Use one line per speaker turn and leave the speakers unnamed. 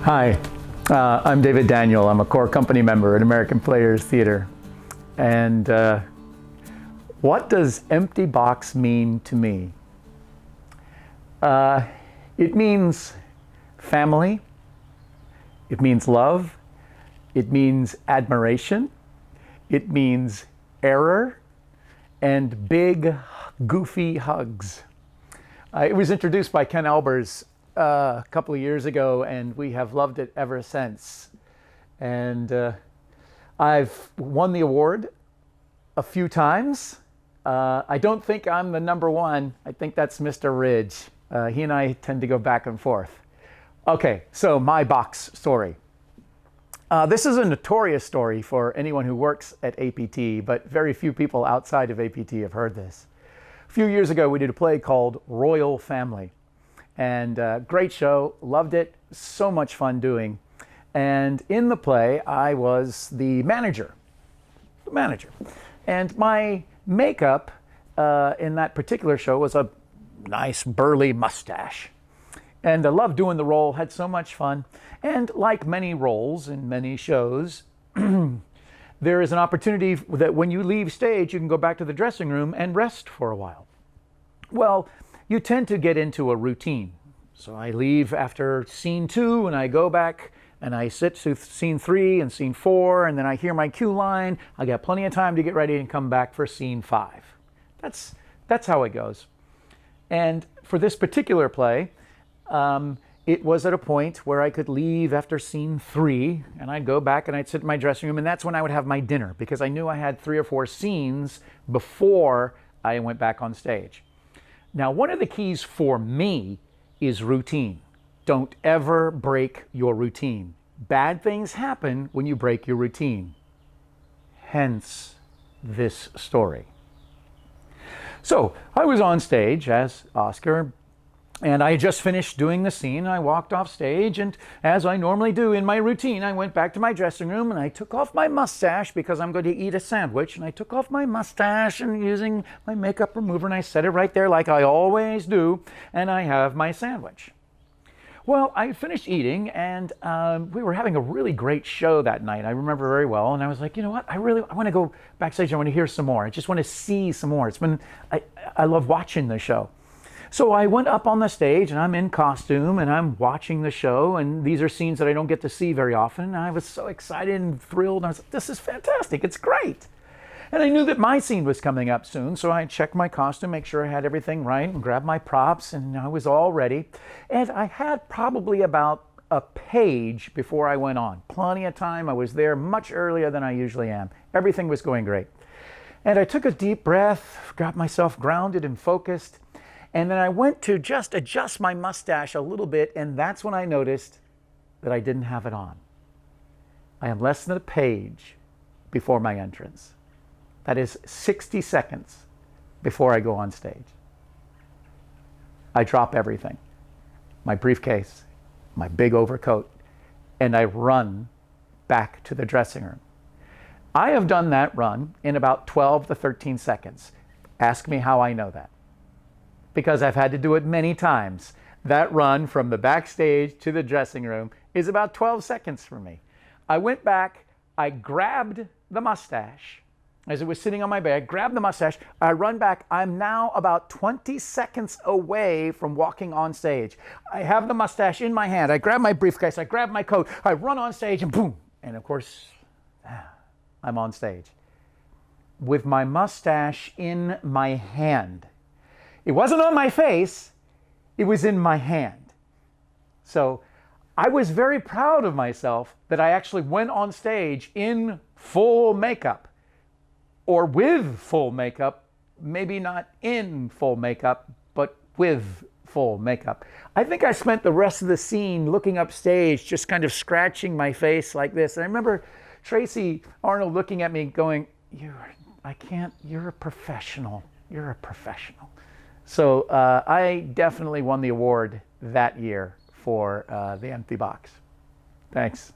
Hi, I'm David Daniel. I'm a core company member at American Players Theater. And what does empty box mean to me? It means family. It means love. It means admiration. It means error and big, goofy hugs. It was introduced by Ken Albers a couple of years ago, and we have loved it ever since. And I've won the award a few times. I don't think I'm the number one. I think that's Mr. Ridge. He and I tend to go back and forth. Okay, so my box story. This is a notorious story for anyone who works at APT, but very few people outside of APT have heard this. A few years ago, we did a play called Royal Family. And great show, loved it, so much fun doing. And in the play, I was the manager. And my makeup in that particular show was a nice burly mustache. And I loved doing the role, had so much fun. And like many roles in many shows, there is an opportunity that when you leave stage, you can go back to the dressing room and rest for a while. Well, you tend to get into a routine. So I leave after scene 2 and I go back and I sit through scene 3 and scene 4, and then I hear my cue line. I got plenty of time to get ready and come back for scene 5. That's how it goes. And for this particular play, it was at a point where I could leave after scene 3 and I'd go back and I'd sit in my dressing room, and that's when I would have my dinner, because I knew I had 3 or 4 scenes before I went back on stage. Now, one of the keys for me is routine. Don't ever break your routine. Bad things happen when you break your routine. Hence this story. So I was on stage as Oscar, and I had just finished doing the scene. I walked off stage, and as I normally do in my routine, I went back to my dressing room and I took off my mustache because I'm going to eat a sandwich. And I took off my mustache and using my makeup remover, and I set it right there like I always do, and I have my sandwich. Well, I finished eating, and we were having a really great show that night. I remember very well, and I was like, you know what? I want to go backstage. I want to hear some more. I just want to see some more. I love watching the show. So I went up on the stage, and I'm in costume, and I'm watching the show, and these are scenes that I don't get to see very often. And I was so excited and thrilled, and I was like, this is fantastic, it's great. And I knew that my scene was coming up soon, so I checked my costume, make sure I had everything right, and grabbed my props, and I was all ready. And I had probably about a page before I went on. Plenty of time. I was there much earlier than I usually am. Everything was going great. And I took a deep breath, got myself grounded and focused. And then I went to just adjust my mustache a little bit, and that's when I noticed that I didn't have it on. I am less than a page before my entrance. That is 60 seconds before I go on stage. I drop everything, my briefcase, my big overcoat, and I run back to the dressing room. I have done that run in about 12 to 13 seconds. Ask me how I know that. Because I've had to do it many times. That run from the backstage to the dressing room is about 12 seconds for me. I went back, I grabbed the mustache as it was sitting on my bag, grabbed the mustache, I run back. I'm now about 20 seconds away from walking on stage. I have the mustache in my hand, I grab my briefcase, I grab my coat, I run on stage, and boom! And of course, I'm on stage with my mustache in my hand. It wasn't on my face, it was in my hand. So I was very proud of myself that I actually went on stage in full makeup, or with full makeup, maybe not in full makeup, but with full makeup. I think I spent the rest of the scene looking upstage, just kind of scratching my face like this. And I remember Tracy Arnold looking at me going, you're a professional, you're a professional. So I definitely won the award that year for the empty box. Thanks.